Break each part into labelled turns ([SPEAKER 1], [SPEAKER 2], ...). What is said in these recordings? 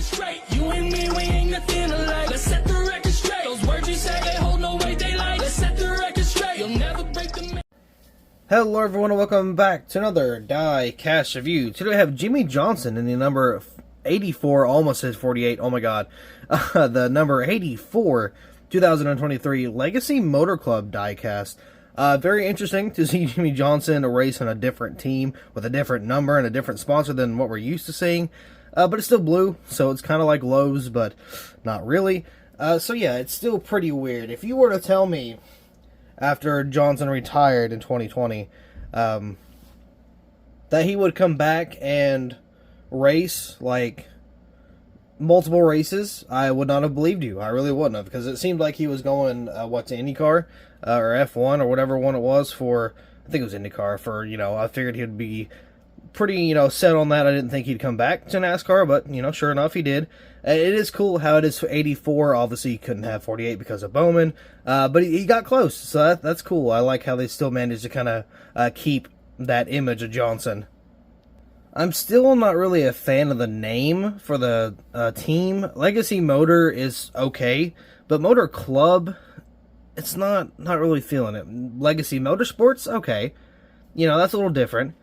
[SPEAKER 1] record straight. You and me, we ain't nothing alike. Let's set the record straight. Those words you say, they hold no weight, they like. Let's set the record straight. You'll never break the...
[SPEAKER 2] Hello everyone and welcome back to another Diecast review. Today I have Jimmie Johnson in the number 84, almost says 48, oh my god. The number 84, 2023 Legacy Motor Club Diecast. Very interesting to see Jimmie Johnson race on a different team with a different number and a different sponsor than what we're used to seeing. But it's still blue, so it's kind of like Lowe's, but not really. So yeah, it's still pretty weird. If you were to tell me after Johnson retired in 2020, that he would come back and race, like, multiple races, I would not have believed you. I really wouldn't have, because it seemed like he was going, to IndyCar, or F1, or whatever one it was for, I think it was IndyCar, for, I figured he'd be pretty, set on that. I didn't think he'd come back to NASCAR, but, sure enough, he did. It is cool how it is for 84. Obviously, he couldn't have 48 because of Bowman, but he got close, so that's cool. I like how they still managed to kind of keep that image of Johnson. I'm still not really a fan of the name for the team. Legacy Motor is okay, but Motor Club, it's not really feeling it. Legacy Motorsports, okay. That's a little different.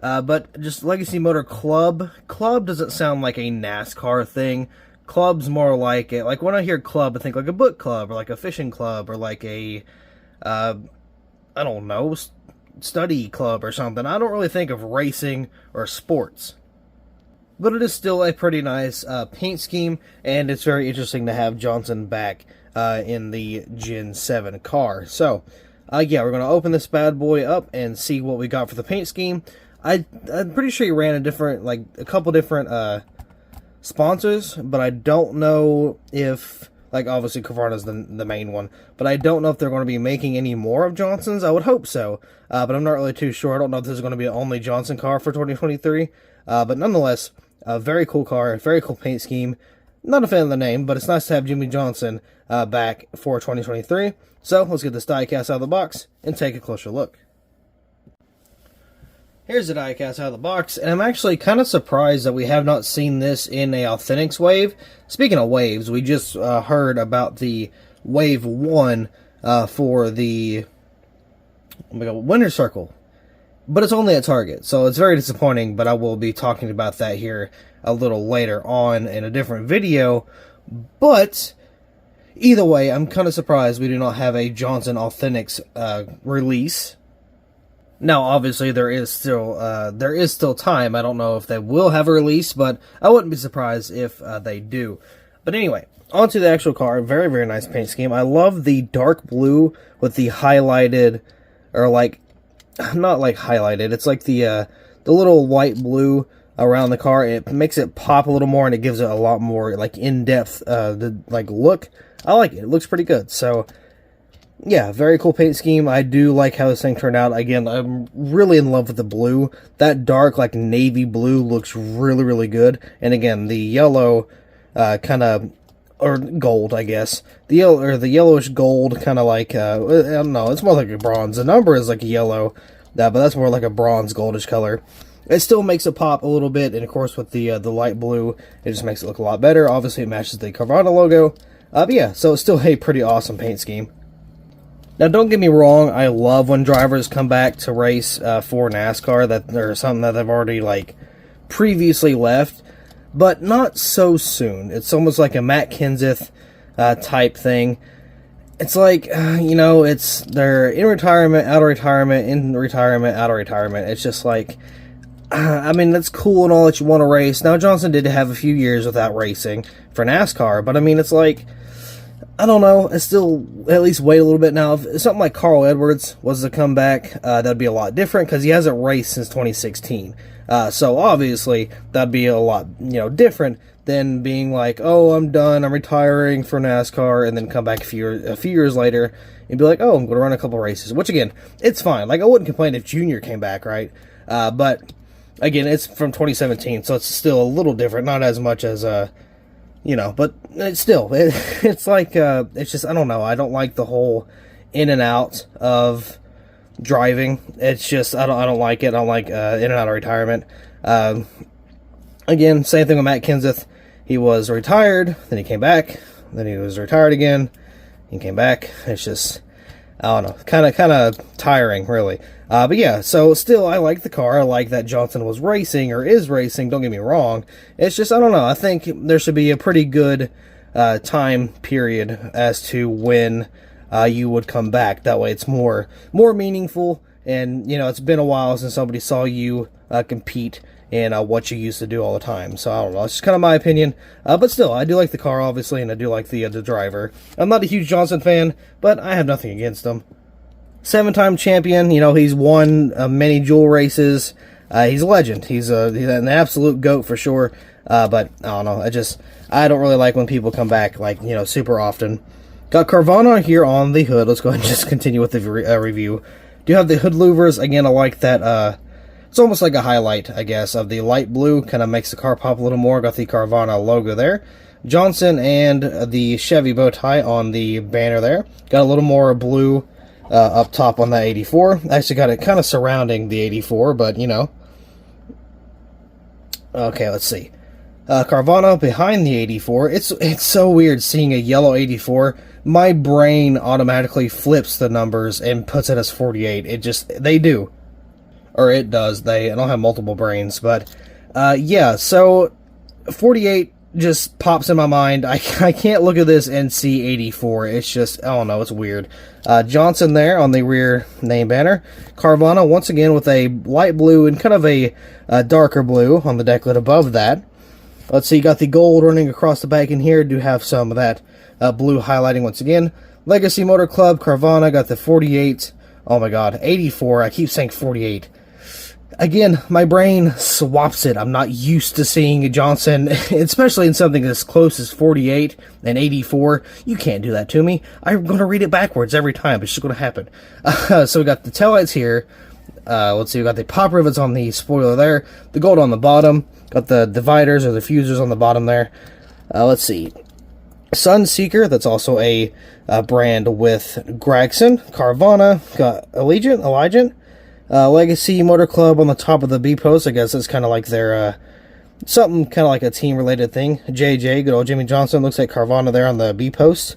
[SPEAKER 2] But just Legacy Motor Club. Club doesn't sound like a NASCAR thing. Club's more like it. Like when I hear club, I think like a book club or like a fishing club or like a, I don't know, study club or something. I don't really think of racing or sports. But it is still a pretty nice paint scheme, and it's very interesting to have Johnson back in the Gen 7 car. So, yeah, we're going to open this bad boy up and see what we got for the paint scheme. I'm pretty sure he ran a couple different sponsors, but I don't know if, like, obviously Carvana's the main one, but I don't know if they're going to be making any more of Johnson's. I would hope so, but I'm not really too sure. I don't know if this is going to be the only Johnson car for 2023, but nonetheless, a very cool car, a very cool paint scheme. Not a fan of the name, but it's nice to have Jimmie Johnson back for 2023. So let's get this diecast out of the box and take a closer look. Here's the diecast out of the box, and I'm actually kind of surprised that we have not seen this in a Authentics wave. Speaking of waves, we just heard about the Wave 1 for the Winter Circle, but it's only at Target, so it's very disappointing, but I will be talking about that here a little later on in a different video. But either way, I'm kind of surprised we do not have a Johnson Authentics release. Now, obviously, there is still time. I don't know if they will have a release, but I wouldn't be surprised if they do. But anyway, onto the actual car. Very, very nice paint scheme. I love the dark blue with the highlighted, or like, not like highlighted. It's like the little white blue around the car. It makes it pop a little more, and it gives it a lot more like in-depth look. I like it. It looks pretty good. So, yeah, very cool paint scheme. I do like how this thing turned out. Again, I'm really in love with the blue. That dark, like, navy blue looks really, really good. And again, the yellow, kind of, or gold, I guess. The yellow, or the yellowish gold, kind of like, I don't know, it's more like a bronze. The number is like a yellow, but that's more like a bronze goldish color. It still makes it pop a little bit, and of course with the light blue, it just makes it look a lot better. Obviously, it matches the Carvana logo. But yeah, so it's still a pretty awesome paint scheme. Now, don't get me wrong, I love when drivers come back to race for NASCAR, that there's something that they've already, like, previously left, but not so soon. It's almost like a Matt Kenseth type thing. It's like, they're in retirement, out of retirement, in retirement, out of retirement. It's just like, I mean, that's cool and all that you want to race. Now, Johnson did have a few years without racing for NASCAR, but I mean, it's like, I don't know, it's still at least wait a little bit now. If something like Carl Edwards was to come back, that'd be a lot different, because he hasn't raced since 2016. So obviously, that'd be a lot, different than being like, oh, I'm done, I'm retiring for NASCAR, and then come back a few years later and be like, oh, I'm going to run a couple races. Which, again, it's fine. Like, I wouldn't complain if Junior came back, right? But, again, it's from 2017, so it's still a little different. Not as much as, but it's still, it's like, it's just, I don't know. I don't like the whole in and out of driving. It's just, I don't like it. I don't like in and out of retirement. Again, same thing with Matt Kenseth. He was retired, then he came back, then he was retired again, he came back. It's just, I don't know, kind of tiring, really. But yeah, so still, I like the car. I like that Johnson was racing, or is racing, don't get me wrong. It's just, I don't know, I think there should be a pretty good time period as to when you would come back. That way it's more meaningful, and, you know, it's been a while since somebody saw you compete in what you used to do all the time. So I don't know, it's just kind of my opinion. But still, I do like the car, obviously, and I do like the driver. I'm not a huge Johnson fan, but I have nothing against him. 7-time champion, you know, he's won many jewel races. He's a legend. He's an absolute GOAT for sure. But I don't know, I don't really like when people come back, like, you know, super often. Got Carvana here on the hood. Let's go ahead and just continue with the review. Do have the hood louvers. Again, I like that. It's almost like a highlight, I guess, of the light blue. Kind of makes the car pop a little more. Got the Carvana logo there. Johnson and the Chevy bow tie on the banner there. Got a little more blue up top on that 84. Actually got it kind of surrounding the 84, but, you know. Okay, let's see. Carvana behind the 84. It's so weird seeing a yellow 84. My brain automatically flips the numbers and puts it as 48. They do. Or it does. I don't have multiple brains, but yeah, so 48 just pops in my mind. I can't look at this and see 84. It's just, I don't know, it's weird. Johnson there on the rear name banner. Carvana once again with a light blue and kind of a darker blue on the deck lid above that. Let's see, got the gold running across the back in here. Do have some of that blue highlighting once again. Legacy Motor Club, Carvana, got the 48. Oh my god, 84. I keep saying 48. Again, my brain swaps it. I'm not used to seeing Johnson, especially in something as close as 48 and 84. You can't do that to me. I'm going to read it backwards every time. It's just going to happen. So we got the taillights here. Let's see, we got the pop rivets on the spoiler there. The gold on the bottom. Got the dividers or the fusers on the bottom there. Let's see. Sunseeker, that's also a brand with Gregson. Carvana, got Allegiant. Legacy Motor Club on the top of the B post. I guess it's kind of like their something kind of like a team related thing. JJ, good old Jimmie Johnson. Looks like Carvana there on the B post.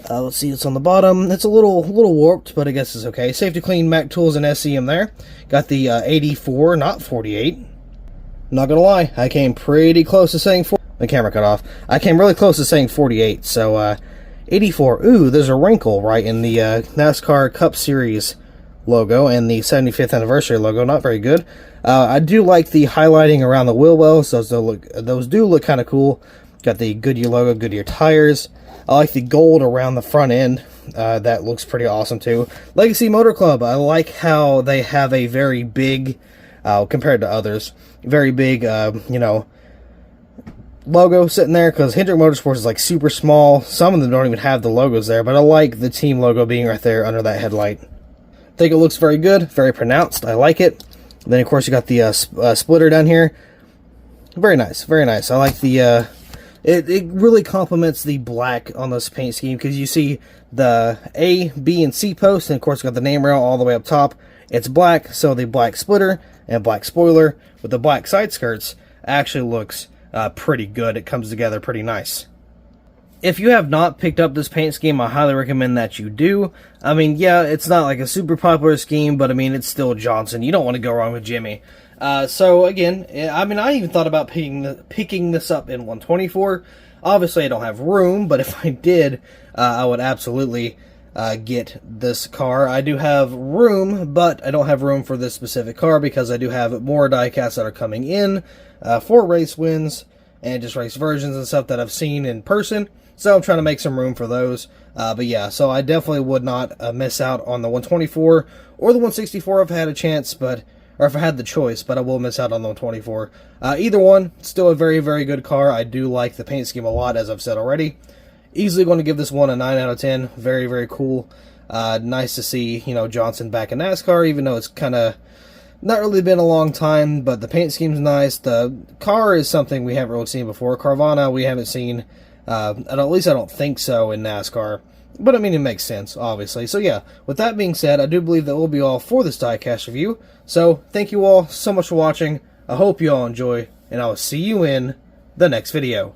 [SPEAKER 2] Let's see what's on the bottom. It's a little warped, but I guess it's okay. Safety Clean, Mac Tools, and SEM there. Got the 84, not 48. Not gonna lie, I came pretty close to saying 40. The camera cut off. I came really close to saying 48. So 84. Ooh, there's a wrinkle right in the NASCAR Cup Series logo and the 75th anniversary logo. Not very good. I do like the highlighting around the wheel wells. Those do look kind of cool. Got the Goodyear logo, Goodyear tires. I like the gold around the front end. That looks pretty awesome too. Legacy Motor Club. I like how they have a very big, compared to others, very big, you know, logo sitting there, because Hendrick Motorsports is like super small. Some of them don't even have the logos there, but I like the team logo being right there under that headlight. I think it looks very good, very pronounced. I like it. And then of course you got the splitter down here. Very nice, very nice. I like the it really complements the black on this paint scheme, because you see the A, B, and C posts, and of course you got the name rail all the way up top. It's black, so the black splitter and black spoiler with the black side skirts actually looks pretty good. It comes together pretty nice. If you have not picked up this paint scheme, I highly recommend that you do. I mean, yeah, it's not like a super popular scheme, but I mean, it's still Johnson. You don't want to go wrong with Jimmie. So again, I mean, I even thought about picking this up in 124. Obviously, I don't have room, but if I did, I would absolutely get this car. I do have room, but I don't have room for this specific car, because I do have more diecasts that are coming in for race wins and just race versions and stuff that I've seen in person. So I'm trying to make some room for those. But yeah, so I definitely would not miss out on the 124 or the 164 if I had a chance, or if I had the choice, but I will miss out on the 124. Either one, still a very, very good car. I do like the paint scheme a lot, as I've said already. Easily going to give this one a 9 out of 10. Very, very cool. Nice to see, you know, Johnson back in NASCAR, even though it's kind of not really been a long time, but the paint scheme's nice. The car is something we haven't really seen before. Carvana, we haven't seen, at least I don't think so in NASCAR. But I mean, it makes sense, obviously. So yeah, with that being said, I do believe that will be all for this diecast review. So thank you all so much for watching. I hope you all enjoy, and I will see you in the next video.